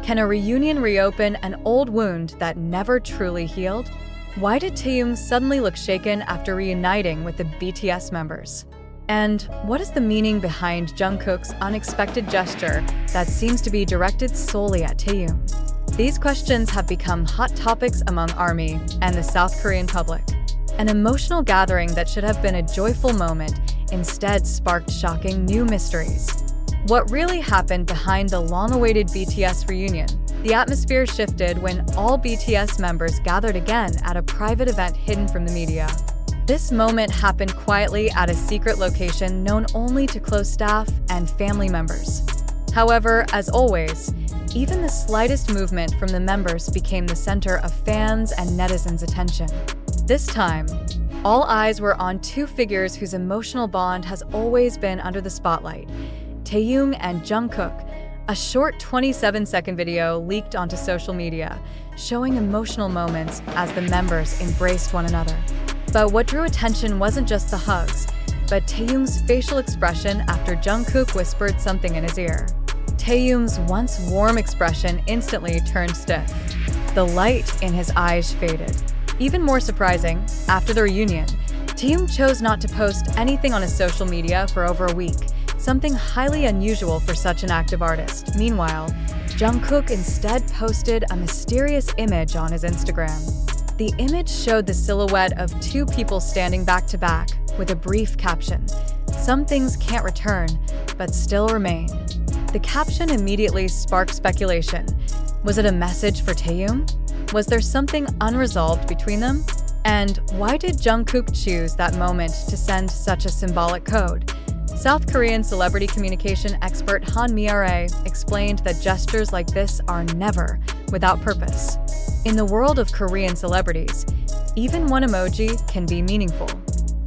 Can a reunion reopen an old wound that never truly healed? Why did Taehyung suddenly look shaken after reuniting with the BTS members? And what is the meaning behind Jungkook's unexpected gesture that seems to be directed solely at Taehyung? These questions have become hot topics among ARMY and the South Korean public. An emotional gathering that should have been a joyful moment instead sparked shocking new mysteries. What really happened behind the long-awaited BTS reunion? The atmosphere shifted when all BTS members gathered again at a private event hidden from the media. This moment happened quietly at a secret location known only to close staff and family members. However, as always, even the slightest movement from the members became the center of fans' and netizens' attention. This time, all eyes were on two figures whose emotional bond has always been under the spotlight: Taehyung and Jungkook. A short 27-second video leaked onto social media, showing emotional moments as the members embraced one another. But what drew attention wasn't just the hugs, but Taehyung's facial expression after Jungkook whispered something in his ear. Taehyung's once warm expression instantly turned stiff. The light in his eyes faded. Even more surprising, after the reunion, Taehyung chose not to post anything on his social media for over a week, something highly unusual for such an active artist. Meanwhile, Jungkook instead posted a mysterious image on his Instagram. The image showed the silhouette of two people standing back to back, with a brief caption: "Some things can't return, but still remain." The caption immediately sparked speculation. Was it a message for Taehyung? Was there something unresolved between them? And why did Jungkook choose that moment to send such a symbolic code? South Korean celebrity communication expert Han Mi-rae explained that gestures like this are never without purpose. In the world of Korean celebrities, even one emoji can be meaningful,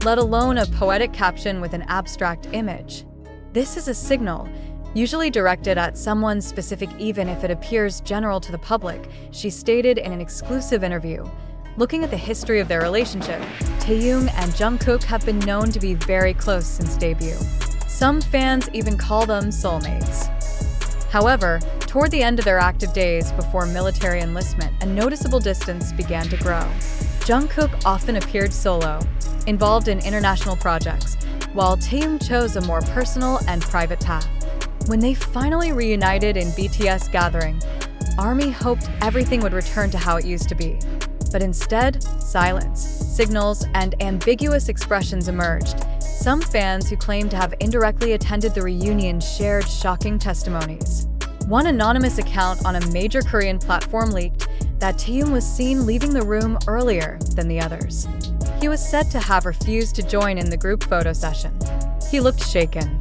let alone a poetic caption with an abstract image. This is a signal, usually directed at someone specific even if it appears general to the public, she stated in an exclusive interview. Looking at the history of their relationship, Taehyung and Jungkook have been known to be very close since debut. Some fans even call them soulmates. However, toward the end of their active days before military enlistment, a noticeable distance began to grow. Jungkook often appeared solo, involved in international projects, while Taehyung chose a more personal and private path. When they finally reunited in BTS gathering, ARMY hoped everything would return to how it used to be. But instead, silence, signals, and ambiguous expressions emerged. Some fans who claimed to have indirectly attended the reunion shared shocking testimonies. One anonymous account on a major Korean platform leaked that Taehyung was seen leaving the room earlier than the others. He was said to have refused to join in the group photo session. He looked shaken,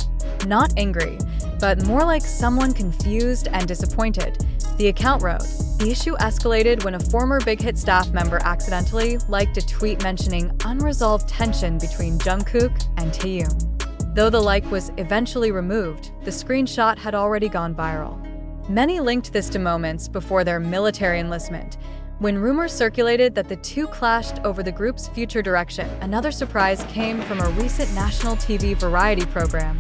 not angry, but more like someone confused and disappointed. The account wrote, "The issue escalated when a former Big Hit staff member accidentally liked a tweet mentioning unresolved tension between Jungkook and Taehyung." Though the like was eventually removed, the screenshot had already gone viral. Many linked this to moments before their military enlistment, when rumors circulated that the two clashed over the group's future direction. Another surprise came from a recent national TV variety program.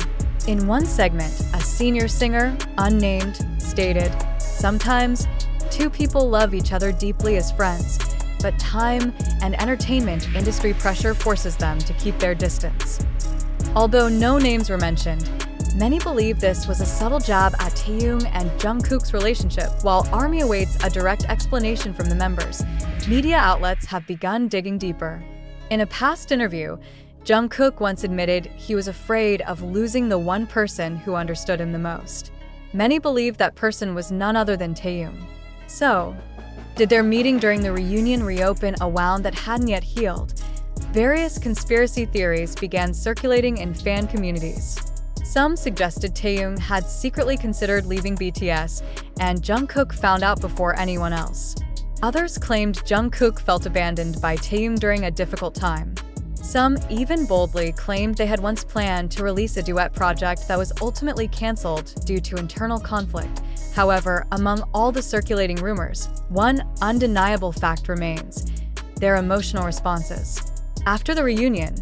In one segment, a senior singer, unnamed, stated, "Sometimes, two people love each other deeply as friends, but time and entertainment industry pressure forces them to keep their distance." Although no names were mentioned, many believe this was a subtle jab at Taehyung and Jungkook's relationship. While ARMY awaits a direct explanation from the members, media outlets have begun digging deeper. In a past interview, Jungkook once admitted he was afraid of losing the one person who understood him the most. Many believe that person was none other than Taehyung. So, did their meeting during the reunion reopen a wound that hadn't yet healed? Various conspiracy theories began circulating in fan communities. Some suggested Taehyung had secretly considered leaving BTS, and Jungkook found out before anyone else. Others claimed Jungkook felt abandoned by Taehyung during a difficult time. Some even boldly claimed they had once planned to release a duet project that was ultimately canceled due to internal conflict. However, among all the circulating rumors, one undeniable fact remains: their emotional responses. After the reunion,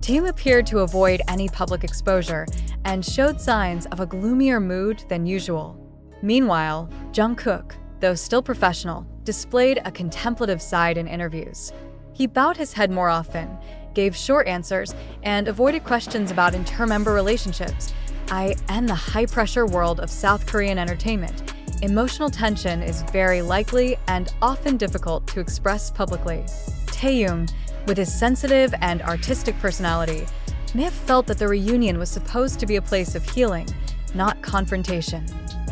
Taehyung appeared to avoid any public exposure and showed signs of a gloomier mood than usual. Meanwhile, Jungkook, though still professional, displayed a contemplative side in interviews. He bowed his head more often, gave short answers, and avoided questions about inter-member relationships, and the high-pressure world of South Korean entertainment. Emotional tension is very likely and often difficult to express publicly. Taehyung, with his sensitive and artistic personality, may have felt that the reunion was supposed to be a place of healing, not confrontation.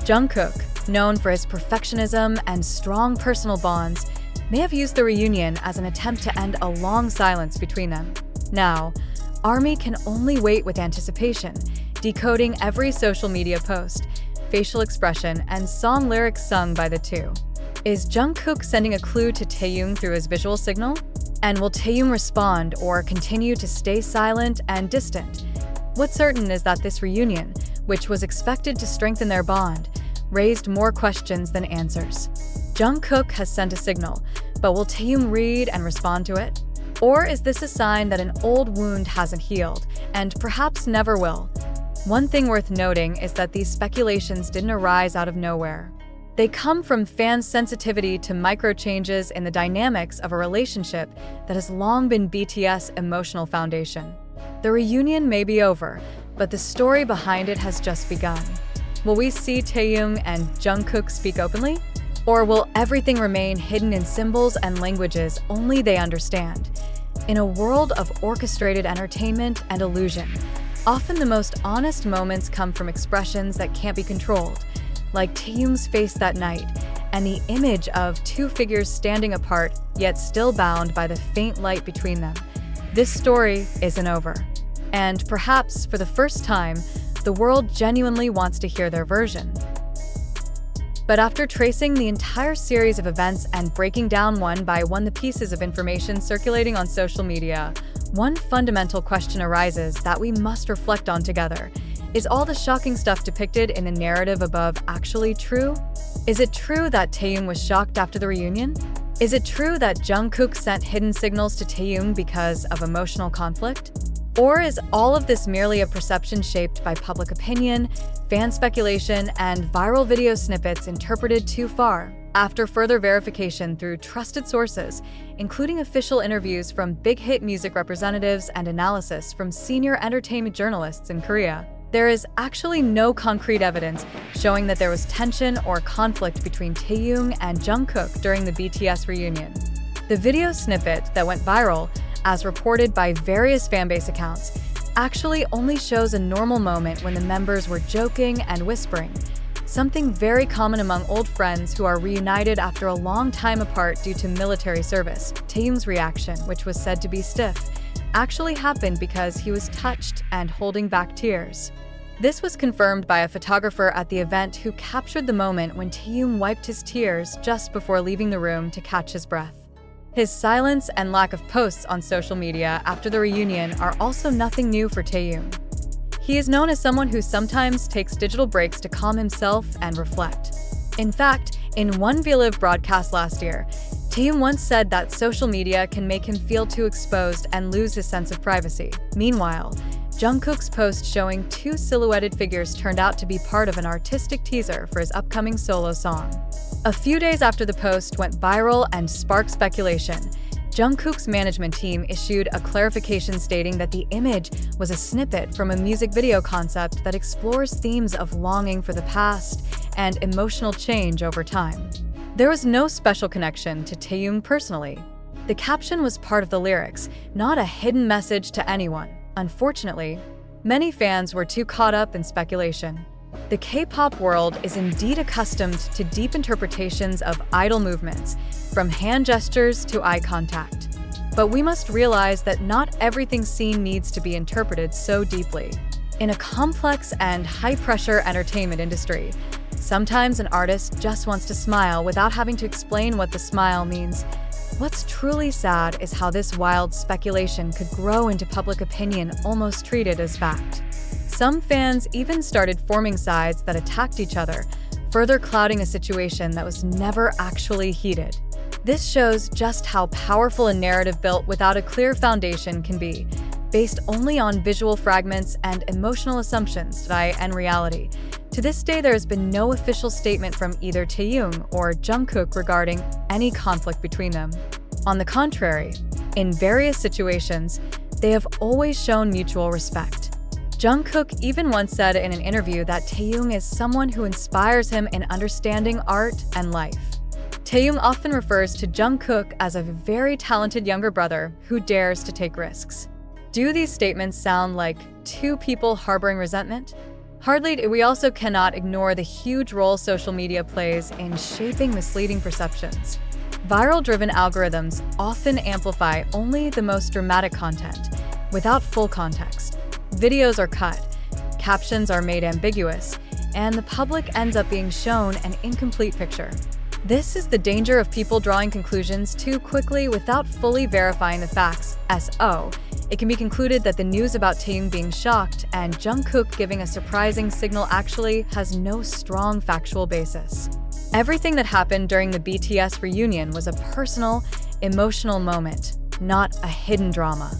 Jungkook, known for his perfectionism and strong personal bonds, may have used the reunion as an attempt to end a long silence between them. Now, ARMY can only wait with anticipation, decoding every social media post, facial expression, and song lyrics sung by the two. Is Jungkook sending a clue to Taehyung through his visual signal? And will Taehyung respond or continue to stay silent and distant? What's certain is that this reunion, which was expected to strengthen their bond, raised more questions than answers. Jungkook has sent a signal, but will Taehyung read and respond to it? Or is this a sign that an old wound hasn't healed, and perhaps never will? One thing worth noting is that these speculations didn't arise out of nowhere. They come from fans' sensitivity to micro-changes in the dynamics of a relationship that has long been BTS' emotional foundation. The reunion may be over, but the story behind it has just begun. Will we see Taehyung and Jungkook speak openly? Or will everything remain hidden in symbols and languages only they understand? In a world of orchestrated entertainment and illusion, often the most honest moments come from expressions that can't be controlled, like Taehyung's face that night, and the image of two figures standing apart yet still bound by the faint light between them. This story isn't over. And perhaps, for the first time, the world genuinely wants to hear their version. But after tracing the entire series of events and breaking down one by one the pieces of information circulating on social media, one fundamental question arises that we must reflect on together. Is all the shocking stuff depicted in the narrative above actually true? Is it true that Taehyung was shocked after the reunion? Is it true that Jungkook sent hidden signals to Taehyung because of emotional conflict? Or is all of this merely a perception shaped by public opinion, fan speculation, and viral video snippets interpreted too far? After further verification through trusted sources, including official interviews from big hit music representatives and analysis from senior entertainment journalists in Korea, there is actually no concrete evidence showing that there was tension or conflict between Taehyung and Jungkook during the BTS reunion. The video snippet that went viral, as reported by various fanbase accounts, actually only shows a normal moment when the members were joking and whispering, something very common among old friends who are reunited after a long time apart due to military service. Taehyung's reaction, which was said to be stiff, actually happened because he was touched and holding back tears. This was confirmed by a photographer at the event who captured the moment when Taehyung wiped his tears just before leaving the room to catch his breath. His silence and lack of posts on social media after the reunion are also nothing new for Taehyung. He is known as someone who sometimes takes digital breaks to calm himself and reflect. In fact, in one VLive broadcast last year, Taehyung once said that social media can make him feel too exposed and lose his sense of privacy. Meanwhile, Jungkook's post showing two silhouetted figures turned out to be part of an artistic teaser for his upcoming solo song. A few days after the post went viral and sparked speculation, Jungkook's management team issued a clarification stating that the image was a snippet from a music video concept that explores themes of longing for the past and emotional change over time. There was no special connection to Taehyung personally. The caption was part of the lyrics, not a hidden message to anyone. Unfortunately, many fans were too caught up in speculation. The K-pop world is indeed accustomed to deep interpretations of idol movements, from hand gestures to eye contact. But we must realize that not everything seen needs to be interpreted so deeply. In a complex and high-pressure entertainment industry, sometimes an artist just wants to smile without having to explain what the smile means. What's truly sad is how this wild speculation could grow into public opinion almost treated as fact. Some fans even started forming sides that attacked each other, further clouding a situation that was never actually heated. This shows just how powerful a narrative built without a clear foundation can be, based only on visual fragments and emotional assumptions, in reality. To this day, there has been no official statement from either Taehyung or Jungkook regarding any conflict between them. On the contrary, in various situations, they have always shown mutual respect. Jungkook even once said in an interview that Taehyung is someone who inspires him in understanding art and life. Taehyung often refers to Jungkook as a very talented younger brother who dares to take risks. Do these statements sound like two people harboring resentment? Hardly. We also cannot ignore the huge role social media plays in shaping misleading perceptions. Viral-driven algorithms often amplify only the most dramatic content, without full context. Videos are cut, captions are made ambiguous, and the public ends up being shown an incomplete picture. This is the danger of people drawing conclusions too quickly without fully verifying the facts. It can be concluded that the news about Taehyung being shocked and Jungkook giving a surprising signal actually has no strong factual basis. Everything that happened during the BTS reunion was a personal, emotional moment, not a hidden drama.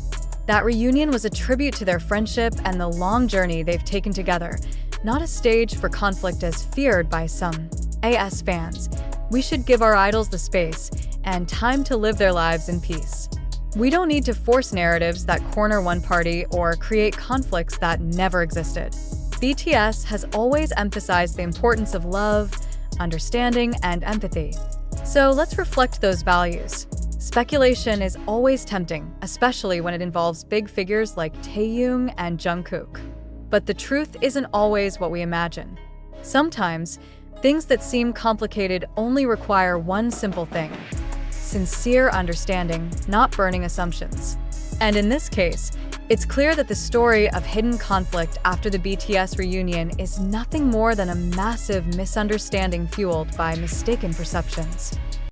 That reunion was a tribute to their friendship and the long journey they've taken together, not a stage for conflict as feared by some AS fans. We should give our idols the space and time to live their lives in peace. We don't need to force narratives that corner one party or create conflicts that never existed. BTS has always emphasized the importance of love, understanding, and empathy. So let's reflect those values. Speculation is always tempting, especially when it involves big figures like Taehyung and Jungkook. But the truth isn't always what we imagine. Sometimes, things that seem complicated only require one simple thing: sincere understanding, not burning assumptions. And in this case, it's clear that the story of hidden conflict after the BTS reunion is nothing more than a massive misunderstanding fueled by mistaken perceptions.